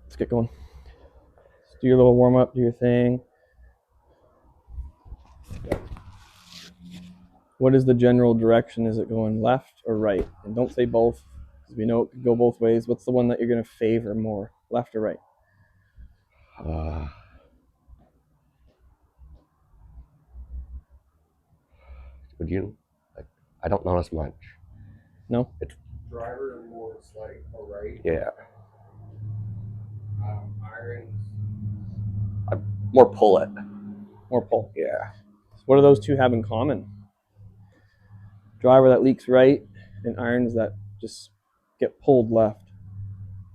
Let's get going. Let's do your little warm up, do your thing. What is the general direction? Is it going left or right? And don't say both, because we know it could go both ways. What's the one that you're going to favor more, left or right? Would you? Like, I don't notice much. No? It's Driver more like a right. yeah, Irons. more pull it. More pull. Yeah, What do those two have in common? Driver that leaks right and irons that just get pulled left.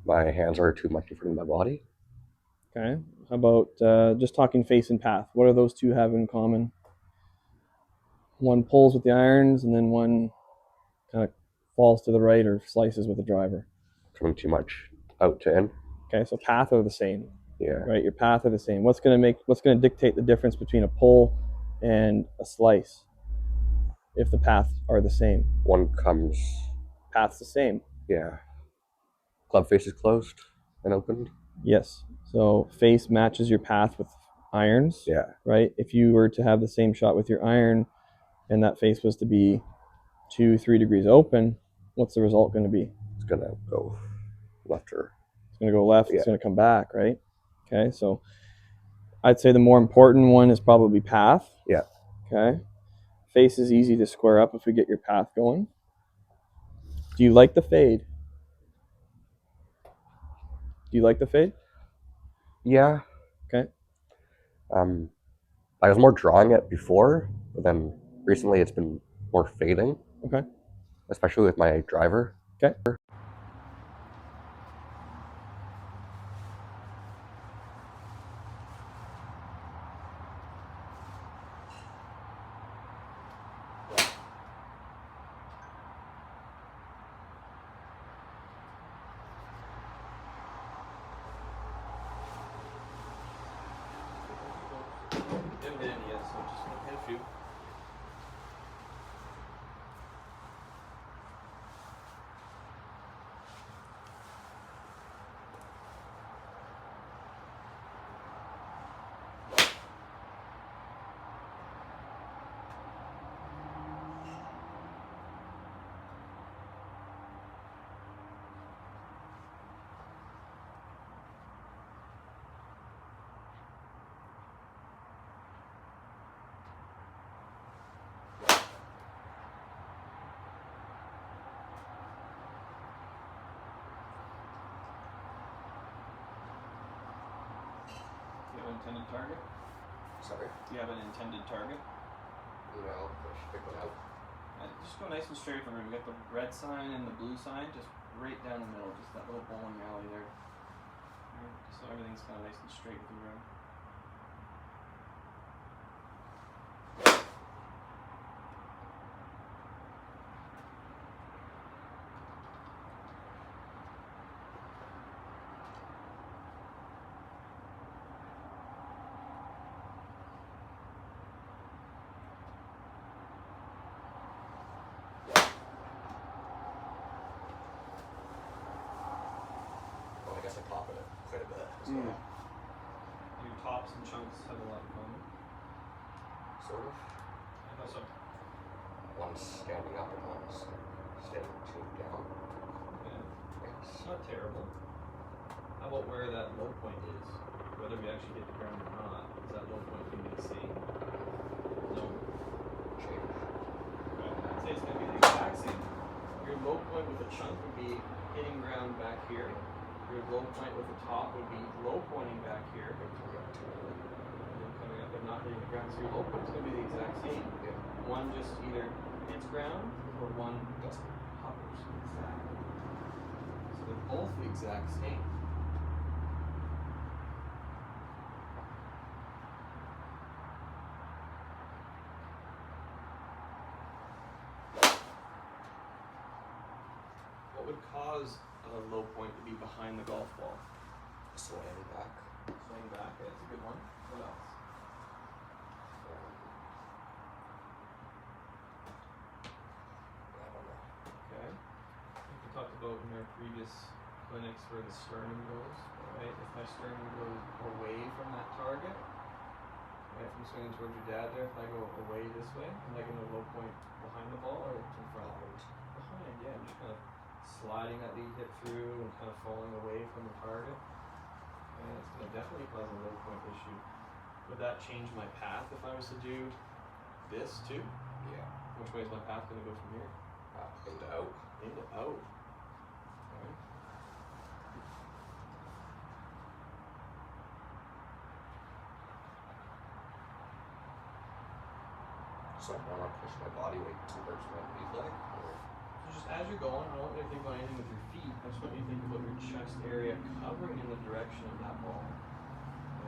my hands are too much in front of my body. Okay. How about just talking face and path? What do those two have in common? One pulls with the irons, and then one kind of falls to the right or slices with the driver. Coming too much out to in. Okay, so path are the same, Yeah, right? Your path are the same. What's going to dictate the difference between a pull and a slice? If the paths are the same, one comes. path's the same. Yeah, club face is closed and opened. Yes. So face matches your path with irons. Yeah, Right. If you were to have the same shot with your iron, and that face was to be 2-3 degrees open, what's the result going to be? it's gonna go left or. It's going to go left. Yeah. It's going to come back, right? Okay. So I'd say the more important one is probably path. Yeah. Okay. Face is easy to square up if we get your path going. Do you like the fade? Do you like the fade? Yeah. Okay. I was more drawing it before, but then recently it's been more fading. Okay. Especially with my driver. Okay. Haven't hit any yet, so just gonna hit a few. Do you have an intended target? Sorry. Do you have an intended target? No, let's pick one out. Just go nice and straight from here. We got the red sign and the blue sign, just right down the middle, just that little bowling alley there. Right, just so everything's kind of nice and straight with the room. Well, I guess I pop it quite a bit. So. Your tops and chunks have a lot in common. Sort of. How so? One's standing up and one's standing two down. Yeah. Yes. It's not terrible. How about where that low point is? Whether we actually hit the ground or not, is that low point going to be the same? No. Change. I'd say it's going to be the exact same. Your low point with a chunk would be hitting ground back here. Your low point with the top would be low pointing back here. And then coming up and not hitting the ground. So your low point is going to be the exact same. Yeah. One just either hits ground or one doesn't. Hovers. Exactly. So they're both the exact same. What would cause a low point to be behind the golf ball? Swing back. Swing back, that's a good one. What else? I don't know. Okay. Like we talked about in our previous clinics where the sternum goes, right? If towards your dad there, if I go away this way, am I gonna low point behind the ball or in front? Behind, yeah. I'm just kind of sliding that lead hip through and kind of falling away from the target. And it's gonna definitely cause a low point issue. Would that change my path if I was to do this too? Yeah. Which way is my path gonna go from here? Into out. Into out. Alright. So I want to push my body weight towards my lead leg. So just as you're going, I don't want you to think about anything with your feet. I just want you to think about your chest area covering in the direction of that ball.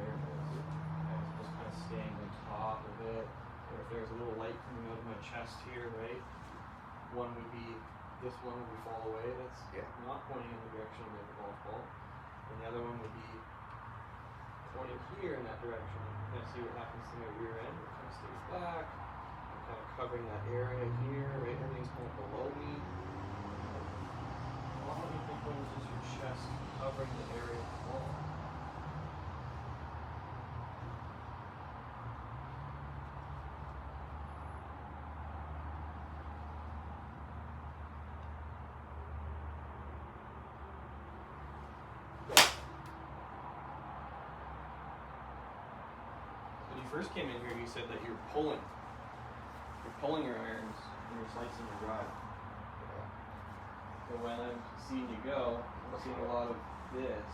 There it is. Okay, so just kind of staying on top of it. Or if there's a little light coming out of my chest here, right? One would be, this one would be fall away. That's not pointing in the direction of the golf ball. And the other one would be pointing here in that direction. You're gonna see what happens to my rear end. It kind of stays back. I'm kind of covering that area here, right? Everything's kind of below me. All you think of is just your chest covering the area of the ball. When you first came in here, you said that you're pulling your irons and you're slicing your drive. So when I'm seeing you go, I'm seeing a lot of this,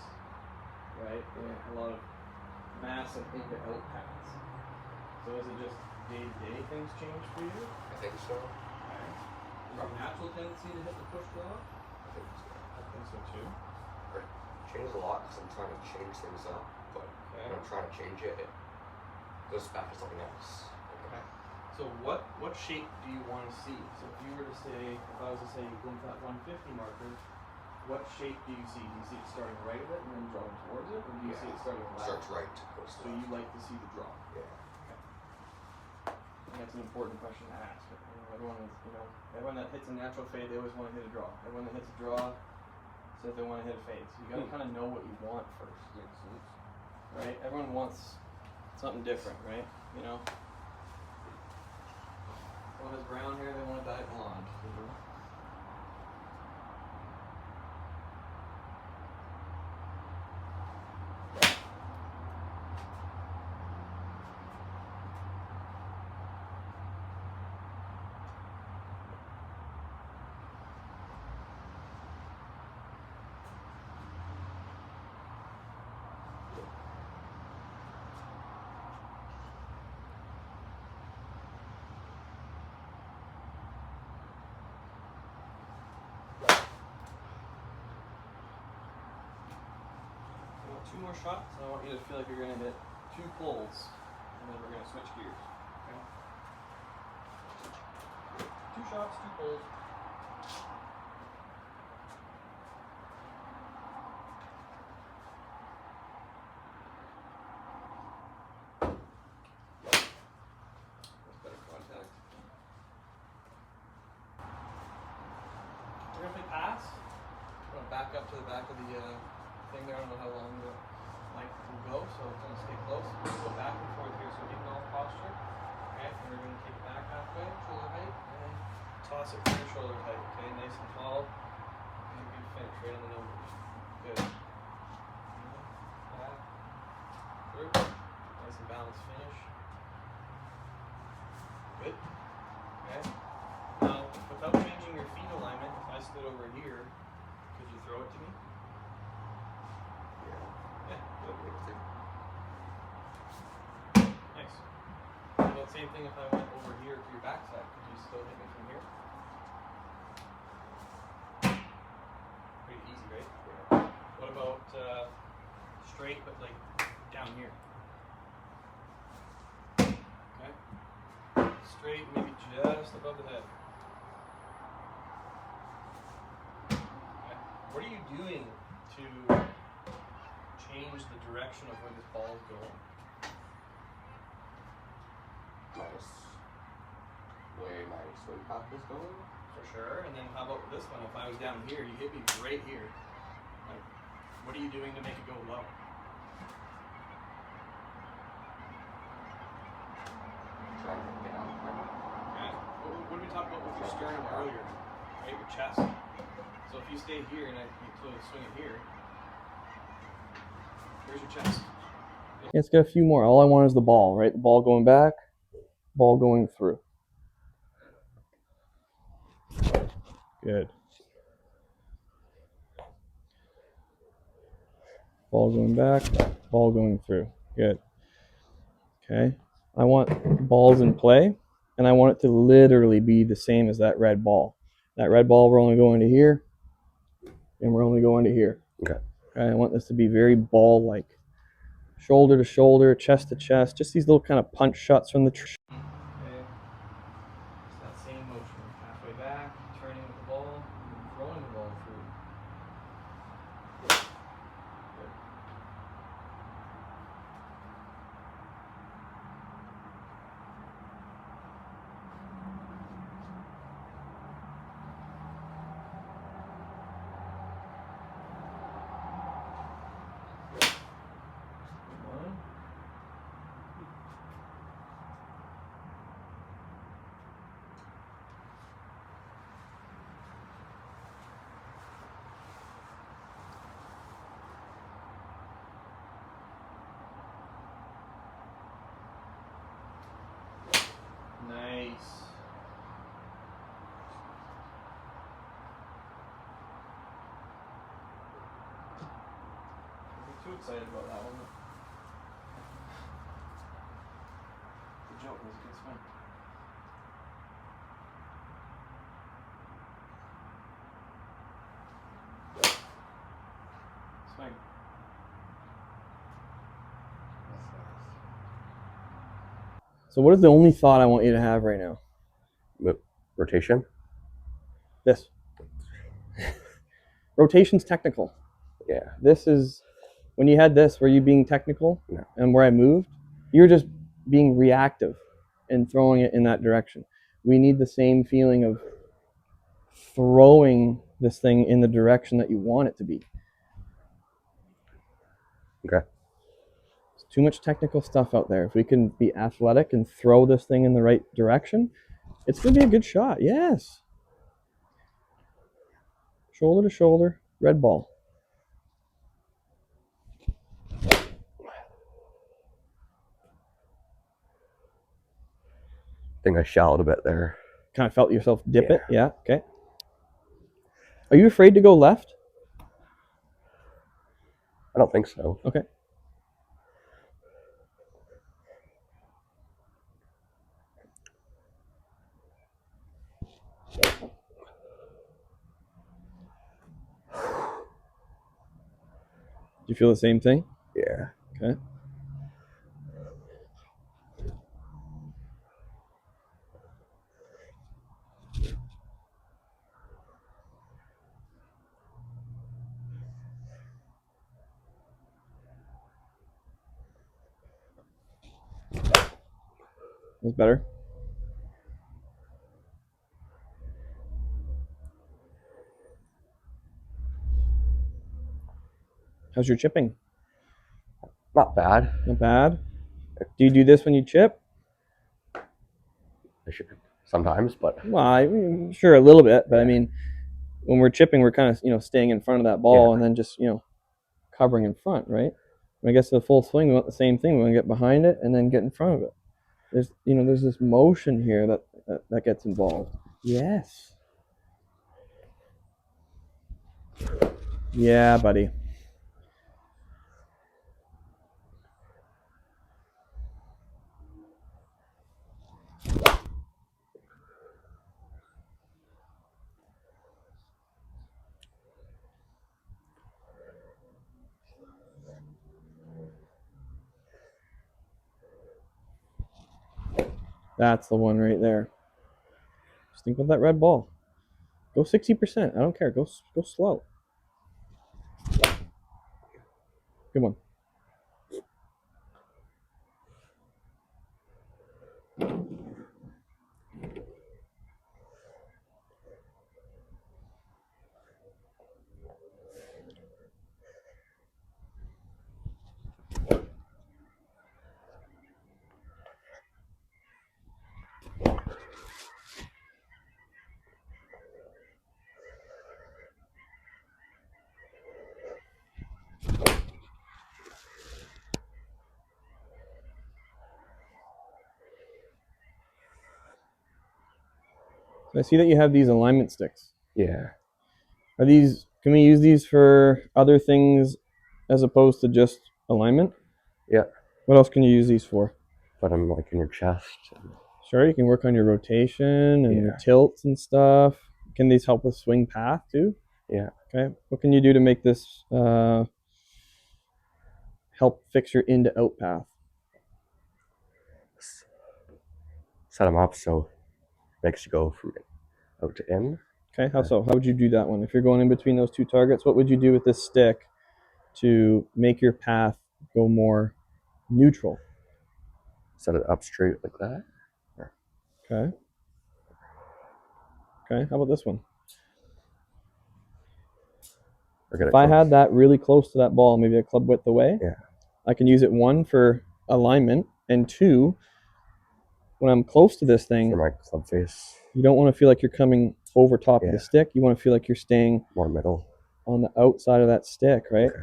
right? And a lot of massive into-out paths. So is it just day-to-day things change for you? I think so. Okay. Is there a natural tendency to hit the push draw? I think so. I think so too. Or change a lot because I'm trying to change things up, but when I'm trying to change it, it goes back to something else. Okay. So what shape do you want to see? So if you were to say, if I was to say you blink that 150 marker, what shape do you see? Do you see it starting right of it and then drawing towards it? Or do you see it starting left? Starts right, goes So left. you like to see the draw? Yeah. And that's an important question to ask. Everyone that hits a natural fade, they always want to hit a draw. Everyone that hits a draw says they want to hit a fade. So you gotta kind of know what you want first. Right? Everyone wants something different, right? You know? Someone has brown hair, they want to dye it blonde. Two more shots, and I want you to feel like you're going to hit 2 pulls, and then we're going to switch gears. Okay? 2 shots, 2 pulls. That's better contact. We're going to play pass. I'm going to back up to the back of the thing there. I don't know how long the mic will go, so it's going to stay close. We're going to go back and forth here, so getting off posture. Okay, and we're going to take it back halfway, shoulder height, and then toss it from your shoulder height. Okay, nice and tall. And a good finish, right on the numbers. Good. Back, through. Nice and balanced finish. Good. Okay. Now, without changing your feet alignment, if I stood over here, could you throw it to me? Yeah, good. Nice. How about same thing if I went over here to your backside? Could you still hit me from here? Pretty easy, right? Yeah. What about straight but like down here? Okay. Straight, maybe just above the head. Okay. What are you doing to change the direction of where this ball is going? Minus where my swing path is going. For sure. And then how about this one? If I was down here, you hit me right here. Like, what are you doing to make it go low? your sternum earlier, right? Your chest. So if you stay here and you totally swing it here, here's your chest. Let's get a few more. All I want is the ball, right? The ball going back, ball going through. Good. Ball going back, ball going through. Good. Okay. I want balls in play, and I want it to literally be the same as that red ball. That red ball, we're only going to here, and we're only going to here. Okay. I want this to be very ball-like. Shoulder to shoulder, chest to chest, just these little kind of punch shots from the Okay. It's that same motion. Halfway back, turning with the ball, and throwing the ball through. Good. One. Nice. Don't get too excited about that one. Good joke, that was a good swing. Swing. So what is the only thought I want you to have right now? Rotation. This. Rotation's technical. Yeah. This is, when you had this, were you being technical? No. And where I moved, you were just being reactive and throwing it in that direction. We need the same feeling of throwing this thing in the direction that you want it to be. Okay. There's too much technical stuff out there. If we can be athletic and throw this thing in the right direction, it's going to be a good shot. Yes. Shoulder to shoulder, red ball. I think I shallowed a bit there. Kind of felt yourself dip it? Yeah. Okay. Are you afraid to go left? I don't think so. Okay. Do you feel the same thing? Yeah. Okay. That's better. How's your chipping? Not bad. Not bad. Do you do this when you chip? I should sometimes, but Well, sure a little bit, but I mean, when we're chipping, we're kind of staying in front of that ball and then just covering in front, right? I guess the full swing, we want the same thing. We want to get behind it and then get in front of it. There's this motion here that gets involved. Yes. Yeah, buddy. That's the one right there. Just think about that red ball. Go 60%. I don't care. Go slow. Good one. I see that you have these alignment sticks. Yeah. Are these? Can we use these for other things as opposed to just alignment? Yeah. What else can you use these for? Put them like in your chest. Sure, you can work on your rotation and your Yeah. tilts and stuff. Can these help with swing path too? Yeah. Okay. What can you do to make this help fix your in to out path? Set them up so it makes you go from out to in. Okay. How so? How would you do that one? If you're going in between those two targets, what would you do with this stick to make your path go more neutral? Set it up straight like that. Okay. Okay. How about this one? Or get it If I close. had that really close to that ball, maybe a club width away, Yeah. I can use it, one, for alignment, and two, when I'm close to this thing, For my club face, you don't want to feel like you're coming over top of Yeah. the stick. You want to feel like you're staying more middle. on the outside of that stick, right? Okay.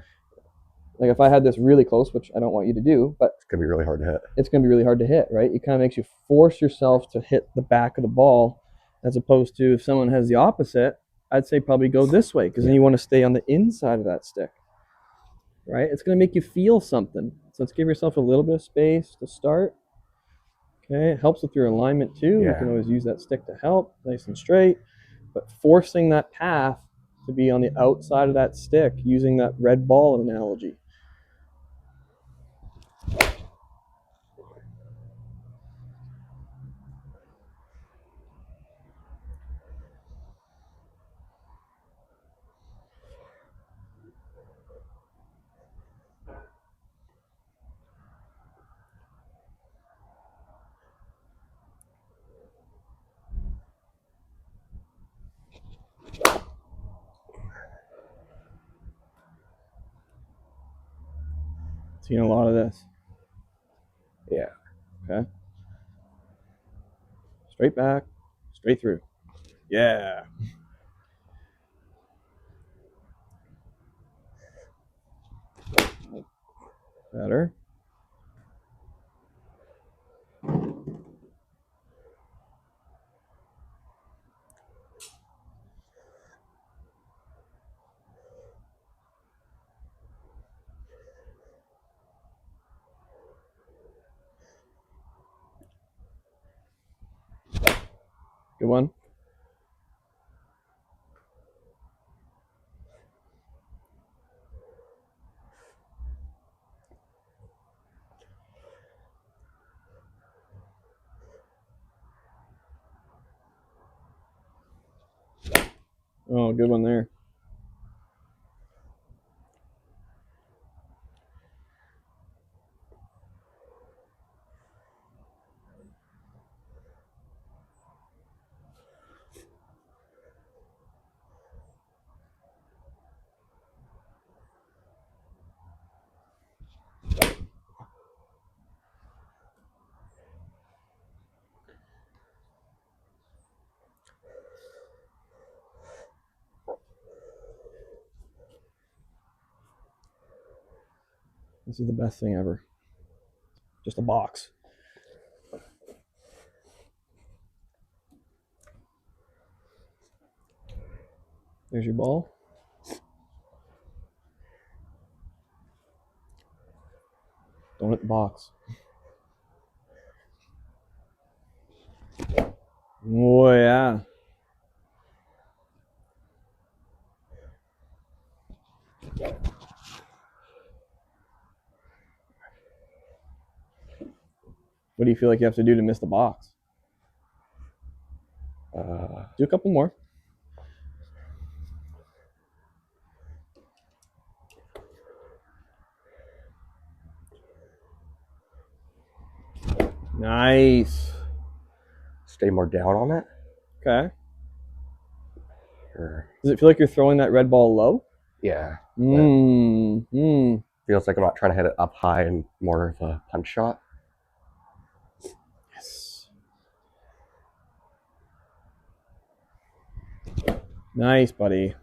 Like if I had this really close, which I don't want you to do, but It's gonna be really hard to hit. it's going to be really hard to hit, right? It kind of makes you force yourself to hit the back of the ball, as opposed to if someone has the opposite, I'd say probably go this way, because then you want to stay on the inside of that stick, right? It's going to make you feel something. So let's give yourself a little bit of space to start. Okay, it helps with your alignment too. You Yeah. can always use that stick to help, nice and straight, but forcing that path to be on the outside of that stick, using that red ball analogy. Seeing a lot of this. Yeah. Okay. Straight back, straight through. Yeah. Better. Good one. Oh, good one there. This is the best thing ever. Just a box. There's your ball. Don't hit the box. Oh, yeah. What do you feel like you have to do to miss the box? Do a couple more. Nice. Stay more down on it. Okay. Or, Does it feel like you're throwing that red ball low? yeah. Feels Feels like I'm not trying to hit it up high and more of a punch shot. Yes. Nice, buddy.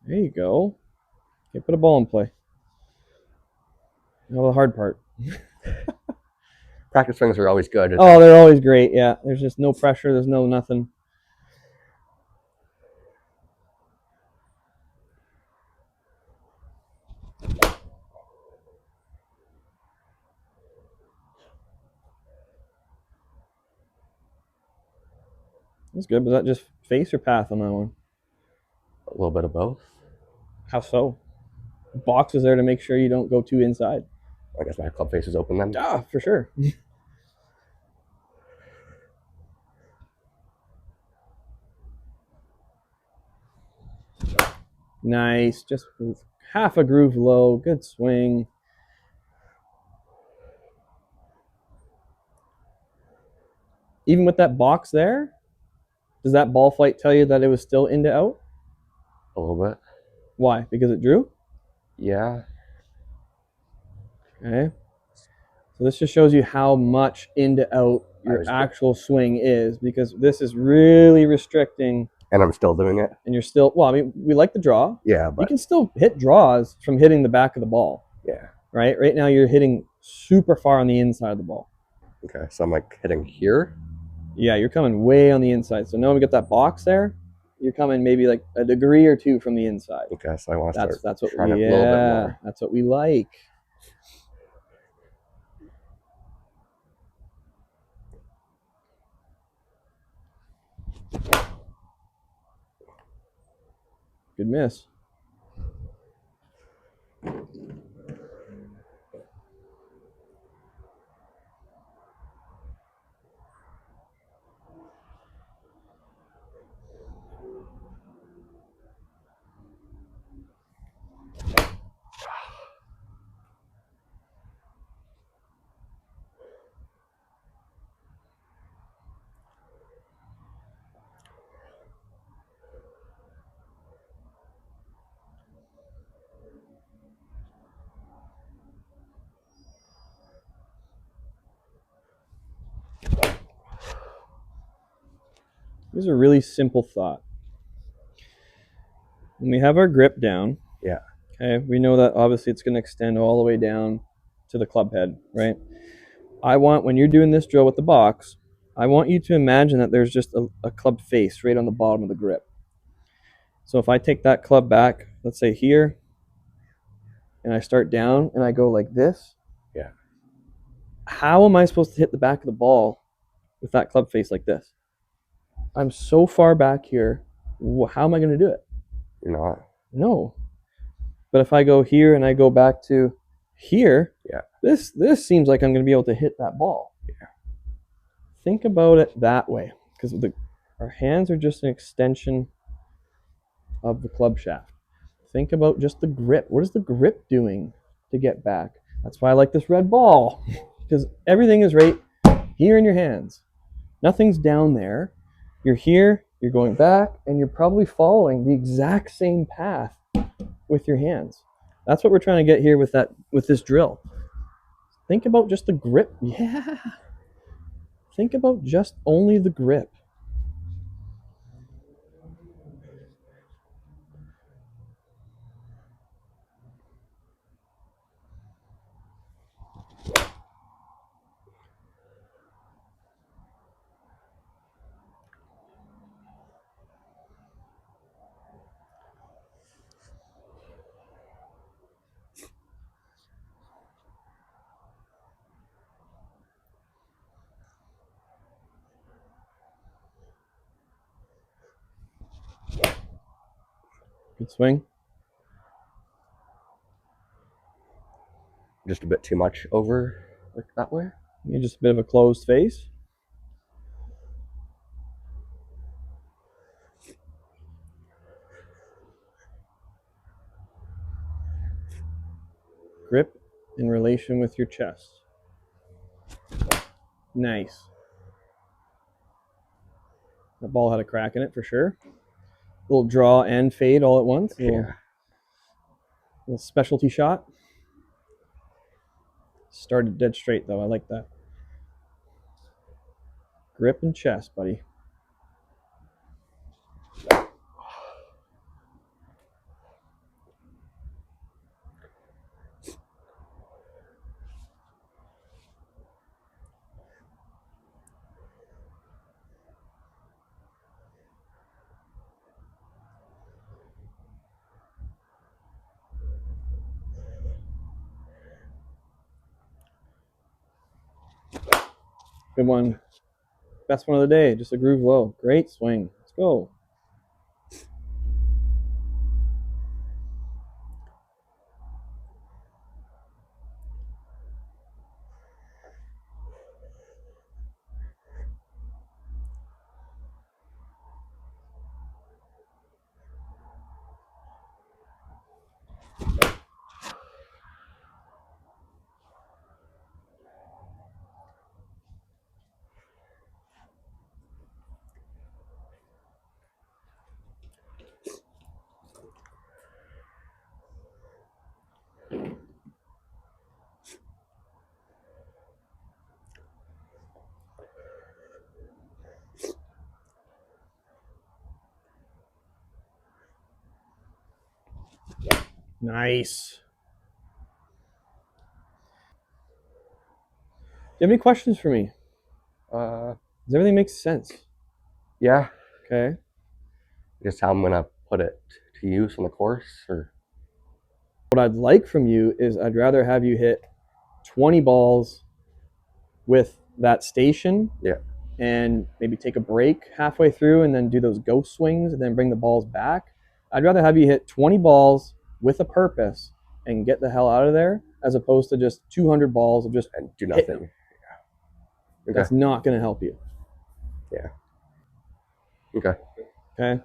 There you go. Okay, put a ball in play. Now the hard part. practice swings are always good. Oh, they're always great. Yeah, there's just no pressure. There's no nothing. That's good. Was that just face or path on that one? A little bit of both. How so? Box is there to make sure you don't go too inside. I guess my club face is open then. Ah, for sure. Nice. Just half a groove low. Good swing. Even with that box there, does that ball flight tell you that it was still into out? A little bit. Why? Because it drew? Yeah. Okay. So this just shows you how much into out your actual swing is, because this is really restricting. And I'm still doing it. And you're still, well, I mean, we like the draw. Yeah, You but can still hit draws from hitting the back of the ball, yeah. right? Right now you're hitting super far on the inside of the ball. Okay, so I'm like hitting here. Yeah, you're coming way on the inside. So now we got that box there. You're coming maybe like a degree or two from the inside. Okay, so I want to start That's what trying we, a little bit more. that's what we like. Good miss. Here's a really simple thought. When we have our grip down, Yeah. okay, we know that obviously it's going to extend all the way down to the club head, right? I want, when you're doing this drill with the box, I want you to imagine that there's just a club face right on the bottom of the grip. So if I take that club back, let's say here, and I start down and I go like this, Yeah. how am I supposed to hit the back of the ball with that club face like this? I'm so far back here. How am I going to do it? You're not. No. But if I go here and I go back to here, yeah, this seems like I'm going to be able to hit that ball. Yeah. Think about it that way, because our hands are just an extension of the club shaft. Think about just the grip. What is the grip doing to get back? That's why I like this red ball, because everything is right here in your hands. Nothing's down there. You're here, you're going back, and you're probably following the exact same path with your hands. That's what we're trying to get here with this drill. Think about just the grip. Yeah. Think about just only the grip. Good swing. Just a bit too much over like that way. You're just a bit of a closed face. Grip in relation with your chest. Nice. That ball had a crack in it for sure. A little draw and fade all at once. Little specialty shot. Started dead straight though. I like that. Grip and chest, buddy. Good one. Best one of the day. Just a groove low. Great swing. Let's go. Nice. Do you have any questions for me? Does everything make sense? Yeah. Okay. Just how I'm gonna put it to use on the course, or What I'd like from you is I'd rather have you hit 20 balls with that station. Yeah. And maybe take a break halfway through and then do those ghost swings and then bring the balls back. I'd rather have you hit 20 balls with a purpose and get the hell out of there as opposed to just 200 balls of just and do hitting nothing. them. Okay. That's not going to help you. Yeah. Okay. Okay.